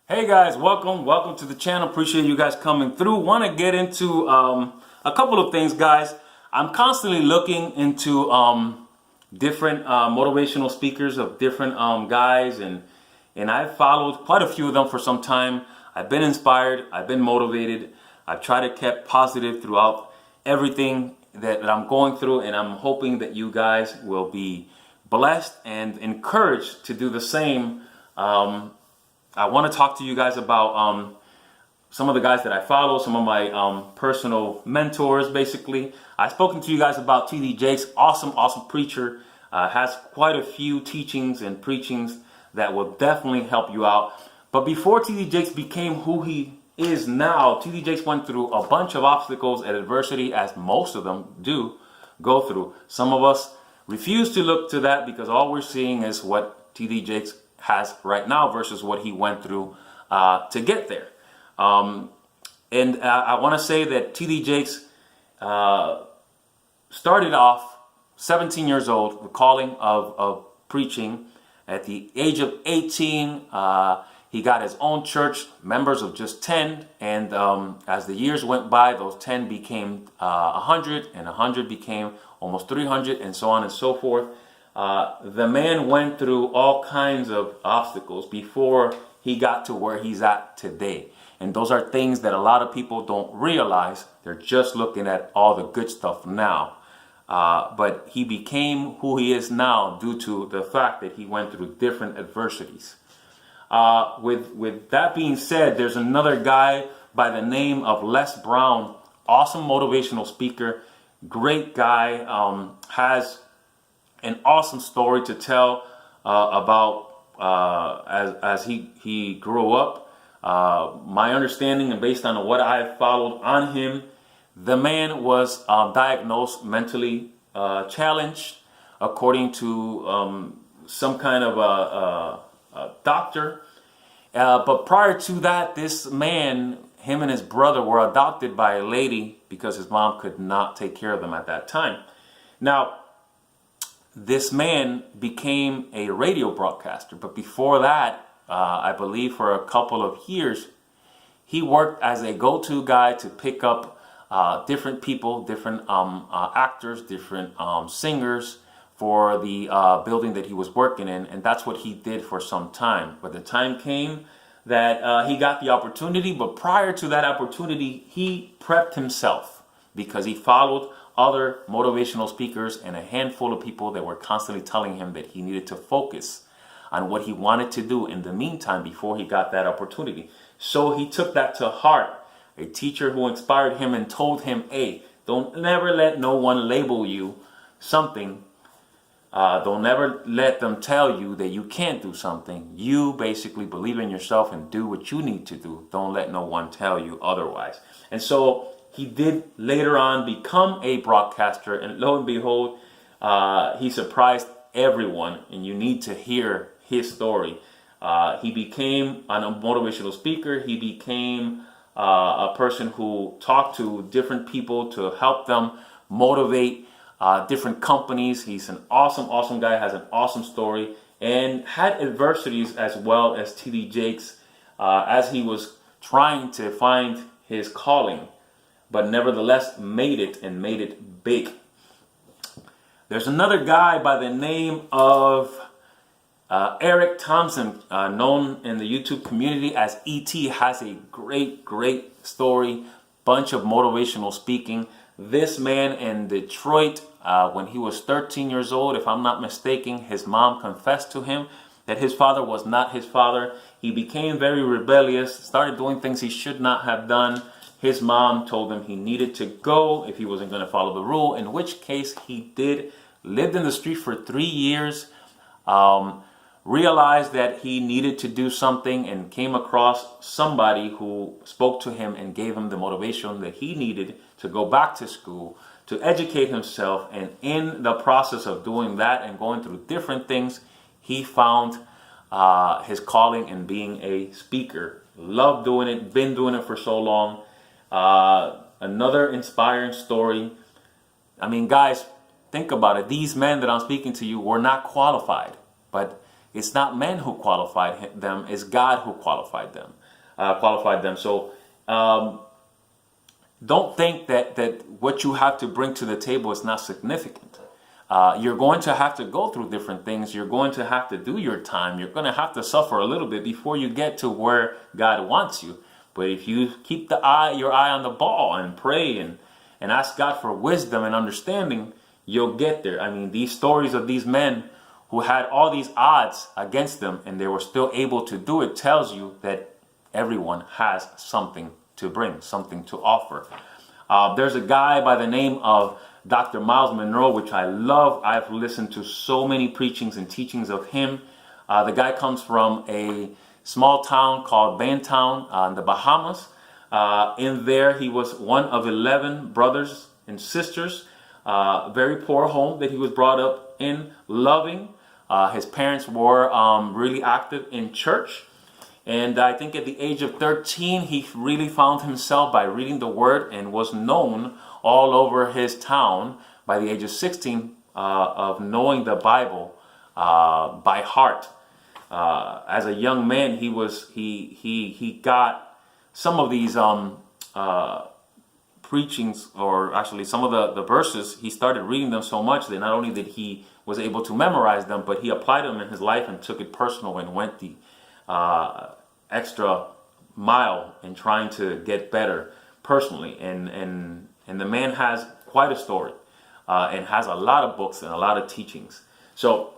Hey guys, welcome to the channel. Appreciate you guys coming through. Want to get into a couple of things, guys. I'm constantly looking into different motivational speakers of different guys, and I've followed quite a few of them for some time. I've been inspired. I've been motivated. I've tried to keep positive throughout everything that I'm going through, and I'm hoping that you guys will be blessed and encouraged to do the same. I want to talk to you guys about some of the guys that I follow, some of my personal mentors, basically. I've spoken to you guys about T.D. Jakes, awesome preacher, has quite a few teachings and preachings that will definitely help you out. But before T.D. Jakes became who he is now, T.D. Jakes went through a bunch of obstacles and adversity, as most of them do go through. Some of us refuse to look to that because all we're seeing is what T.D. Jakes has right now versus what he went through to get there. And I want to say that T.D. Jakes started off 17 years old, the calling of preaching. At the age of 18, he got his own church, members of just 10. And as the years went by, those 10 became 100, and 100 became almost 300, and so on and so forth. The man went through all kinds of obstacles before he got to where he's at today. And those are things that a lot of people don't realize. They're just looking at all the good stuff now. But he became who he is now due to the fact that he went through different adversities. With that being said, there's another guy by the name of Les Brown, awesome motivational speaker, great guy, has an awesome story to tell about as he grew up. My understanding, and based on what I followed on him, the man was diagnosed mentally challenged, according to some kind of a doctor. But prior to that, this man, him and his brother, were adopted by a lady because his mom could not take care of them at that time. Now, this man became a radio broadcaster, but before that, I believe for a couple of years, he worked as a go-to guy to pick up different people, different actors, different singers for the building that he was working in, and that's what he did for some time. But the time came that he got the opportunity, but prior to that opportunity, he prepped himself because he followed other motivational speakers and a handful of people that were constantly telling him that he needed to focus on what he wanted to do in the meantime before he got that opportunity. So he took that to heart. A teacher who inspired him and told him, hey, don't never let no one label you something. Don't never let them tell you that you can't do something. You basically believe in yourself and do what you need to do. Don't let no one tell you otherwise. And so he did later on become a broadcaster, and lo and behold, he surprised everyone, and you need to hear his story. He became a motivational speaker. He became a person who talked to different people to help them motivate different companies. He's an awesome guy, has an awesome story, and had adversities as well as T.D. Jakes as he was trying to find his calling, but nevertheless made it, and made it big. There's another guy by the name of Eric Thompson, known in the YouTube community as E.T., has a great story, bunch of motivational speaking. This man in Detroit, when he was 13 years old, if I'm not mistaken, his mom confessed to him that his father was not his father. He became very rebellious, started doing things he should not have done. His mom told him he needed to go if he wasn't going to follow the rule, in which case he did. Lived in the street for 3 years, realized that he needed to do something, and came across somebody who spoke to him and gave him the motivation that he needed to go back to school, to educate himself. And in the process of doing that and going through different things, he found his calling in being a speaker. Loved doing it, been doing it for so long. Another inspiring story. I mean, guys, think about it. These men that I'm speaking to you were not qualified, but It's not men who qualified them, it's God who qualified them. So don't think that what you have to bring to the table is not significant. You're going to have to go through different things. You're going to have to do your time. You're going to have to suffer a little bit before you get to where God wants you. But if you keep your eye on the ball and pray and ask God for wisdom and understanding, you'll get there. I mean, these stories of these men who had all these odds against them and they were still able to do it tells you that everyone has something to bring, something to offer. There's a guy by the name of Dr. Miles Monroe, which I love. I've listened to so many preachings and teachings of him. The guy comes from a small town called Baintown in the Bahamas. In there, he was one of 11 brothers and sisters. Very poor home that he was brought up in, loving. His parents were really active in church. And I think at the age of 13, he really found himself by reading the Word and was known all over his town by the age of 16 of knowing the Bible by heart. As a young man, he got some of these preachings, or actually some of the verses. He started reading them so much that not only did he was able to memorize them, but he applied them in his life and took it personal and went the extra mile in trying to get better personally. And the man has quite a story and has a lot of books and a lot of teachings. So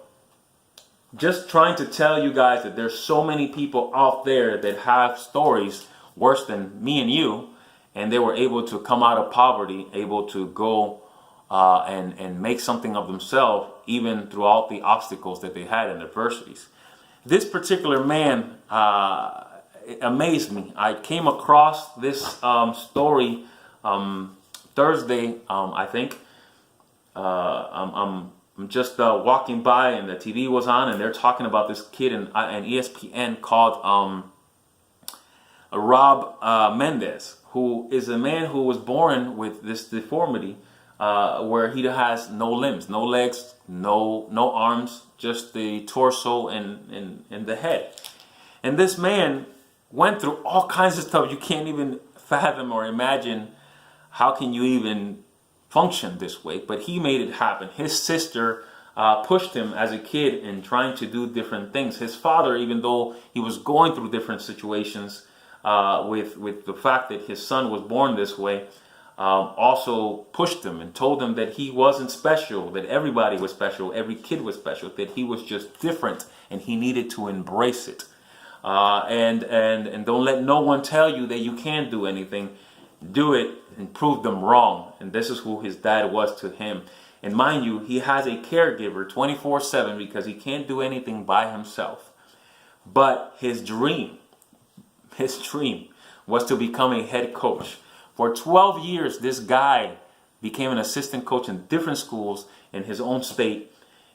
just trying to tell you guys that there's so many people out there that have stories worse than me and you, and they were able to come out of poverty, able to go and make something of themselves, even throughout the obstacles that they had and adversities. This particular man amazed me. I came across this story Thursday, I think. I'm just walking by, and the TV was on, and they're talking about this kid in ESPN called Rob Mendez, who is a man who was born with this deformity, where he has no limbs, no legs, no arms, just the torso and the head. And this man went through all kinds of stuff you can't even fathom or imagine. How can you even function this way? But he made it happen. His sister pushed him as a kid in trying to do different things. His father, even though he was going through different situations with the fact that his son was born this way, also pushed him and told him that he wasn't special, that everybody was special, every kid was special, that he was just different and he needed to embrace it. And don't let no one tell you that you can't do anything. Do it and prove them wrong. And this is who his dad was to him. And mind you, he has a caregiver 24/7 because he can't do anything by himself. But his dream was to become a head coach. For 12 years, this guy became an assistant coach in different schools in his own state.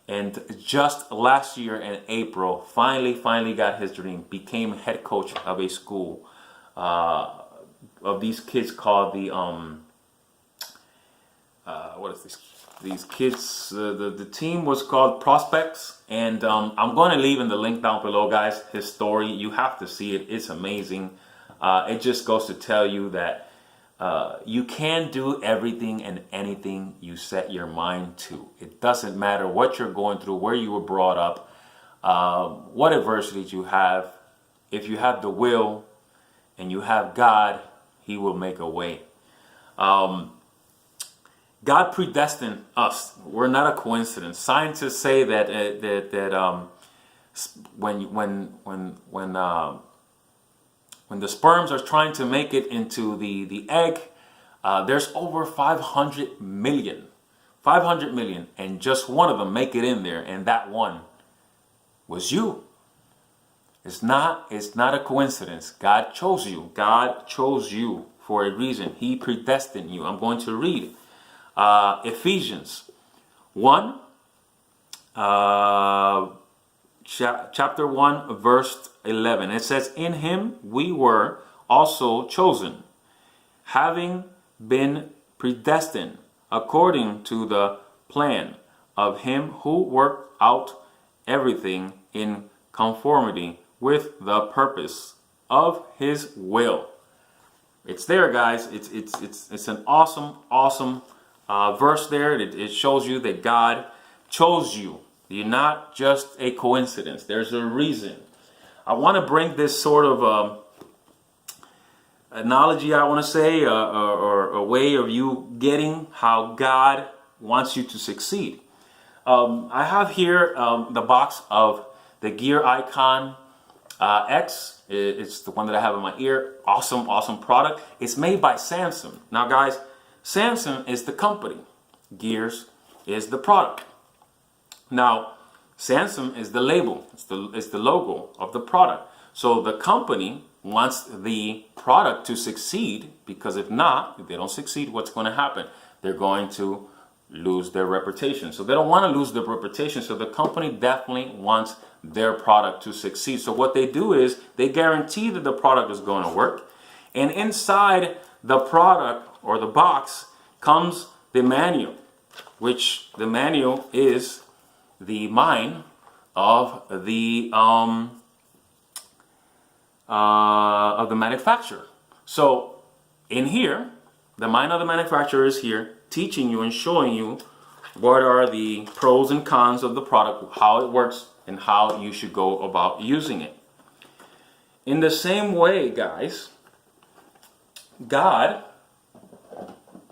And just last year in April, finally got his dream. Became head coach of a school of these kids called the what is this? These kids. The team was called Prospects, and I'm going to leave in the link down below, guys. His story, you have to see it. It's amazing. It just goes to tell you that you can do everything and anything you set your mind to. It doesn't matter what you're going through, where you were brought up, what adversities you have. If you have the will and you have God, He will make a way. God predestined us. We're not a coincidence. Scientists say that when the sperms are trying to make it into the egg, there's over 500 million, and just one of them make it in there, and that one was you. It's not a coincidence. God chose you. God chose you for a reason. He predestined you. I'm going to read Ephesians.New, chapter 1, verse 11. It says, "In him we were also chosen, having been predestined according to the plan of him who worked out everything in conformity with the purpose of his will. It's there, guys. It's an awesome verse there. It shows you that God chose you. You're not just a coincidence. There's a reason. I want to bring this sort of analogy, I want to say, or a way of you getting how God wants you to succeed. I have here the box of the Gear Icon X. It's the one that I have in my ear. Awesome product. It's made by Samsung. Now, guys, Samsung is the company. Gears is the product. Now, Samsung is the label. It's the logo of the product. So the company wants the product to succeed, because if not, if they don't succeed, what's going to happen? They're going to lose their reputation. So they don't want to lose their reputation. So the company definitely wants their product to succeed. So what they do is they guarantee that the product is going to work. And inside the product or the box comes the manual, which the manual is the mind of the manufacturer. So in here, the mind of the manufacturer is here, teaching you and showing you what are the pros and cons of the product, how it works, and how you should go about using it. In the same way, guys, God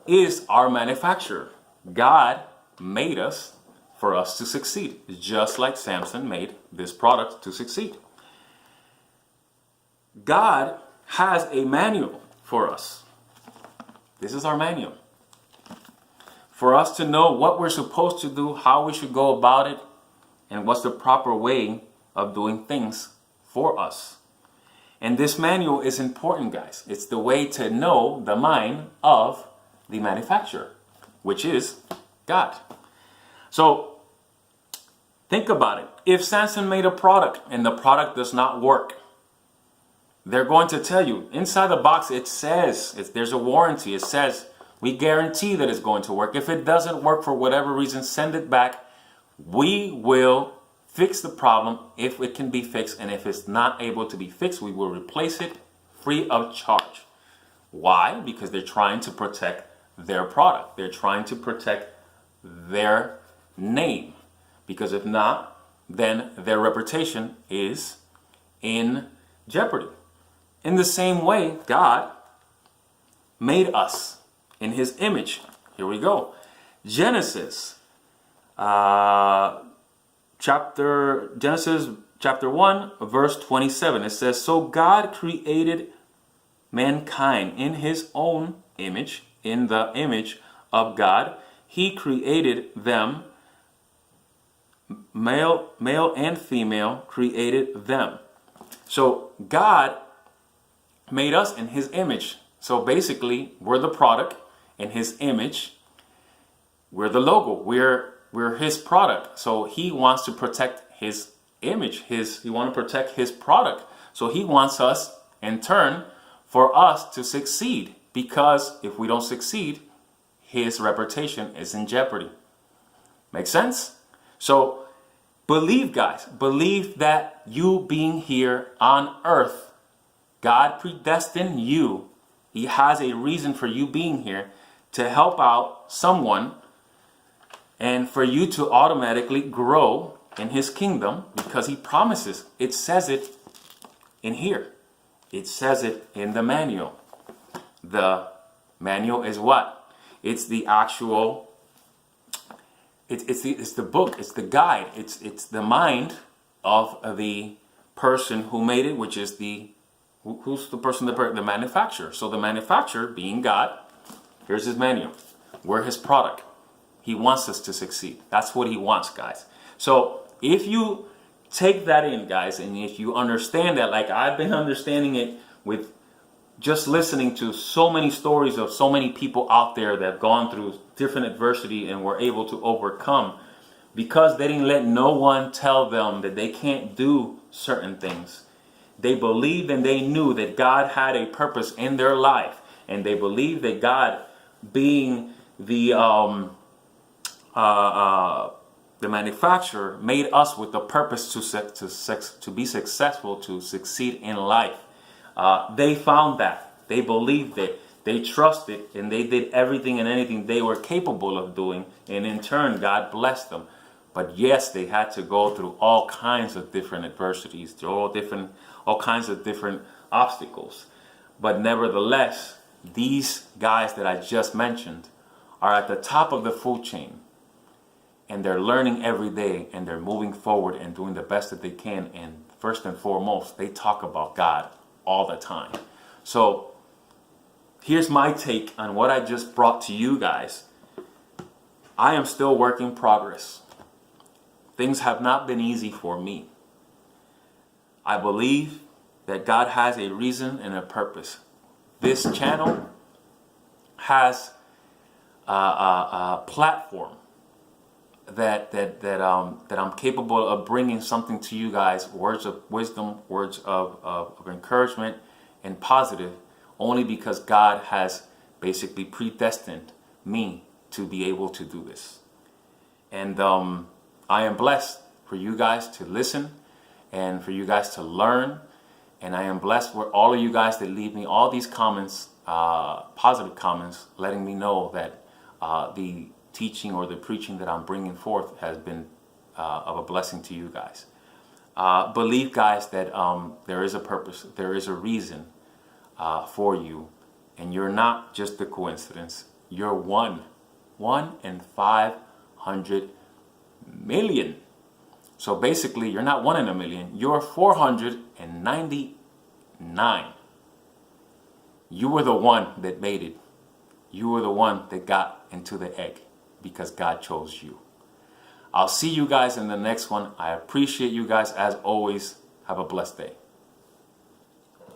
is our manufacturer. God made us for us to succeed, just like Samsung made this product to succeed. God has a manual for us. This is our manual. For us to know what we're supposed to do, how we should go about it, and what's the proper way of doing things for us. And this manual is important, guys. It's the way to know the mind of the manufacturer, which is God. So think about it. If Samsung made a product and the product does not work, they're going to tell you inside the box, it says, there's a warranty. It says, we guarantee that it's going to work. If it doesn't work for whatever reason, send it back. We will fix the problem if it can be fixed. And if it's not able to be fixed, we will replace it free of charge. Why? Because they're trying to protect their product. They're trying to protect their name. Because if not, then their reputation is in jeopardy. In the same way, God made us in his image. Here we go. Genesis chapter 1, verse 27. It says, so God created mankind in his own image, in the image of God. He created them, male and female created them. So God made us in his image. So basically, we're the product in his image. We're the logo. We're his product. So he wants to protect his image. He wants to protect his product. So he wants us, in turn, for us to succeed. Because if we don't succeed, his reputation is in jeopardy. Make sense? So believe, guys. Believe that you being here on earth, God predestined you. He has a reason for you being here to help out someone and for you to automatically grow in his kingdom, because he promises. It says it in here. It says it in the manual. The manual is what? It's the actual, it's the book, it's the guide, it's the mind of the person who made it, which is who's the person, the manufacturer. So the manufacturer, being God, here's his manual. We're his product. He wants us to succeed. That's what he wants, guys. So if you take that in, guys, and if you understand that, like I've been understanding it with just listening to so many stories of so many people out there that have gone through different adversity and were able to overcome, because they didn't let no one tell them that they can't do certain things. They believed and they knew that God had a purpose in their life. And they believed that God, being the the manufacturer made us with the purpose to be successful, to succeed in life. They found that. They believed it. They trusted, and they did everything and anything they were capable of doing. And in turn, God blessed them. But yes, they had to go through all kinds of different adversities, through all kinds of different obstacles. But nevertheless, these guys that I just mentioned are at the top of the food chain. And they're learning every day, and they're moving forward and doing the best that they can. And first and foremost, they talk about God all the time. So here's my take on what I just brought to you guys. I am still work in progress. Things have not been easy for me. I believe that God has a reason and a purpose. This channel has a platform that I'm capable of bringing something to you guys, words of wisdom, words of encouragement and positive, only because God has basically predestined me to be able to do this. And I am blessed for you guys to listen and for you guys to learn. And I am blessed for all of you guys that leave me all these comments, positive comments, letting me know that the teaching or the preaching that I'm bringing forth has been of a blessing to you guys. Believe, guys, that there is a purpose, there is a reason for you, and you're not just a coincidence. You're one in 500 million. So basically, you're not 1 in a million. You're 499. You were the one that made it. You were the one that got into the egg, because God chose you. I'll see you guys in the next one. I appreciate you guys as always. Have a blessed day.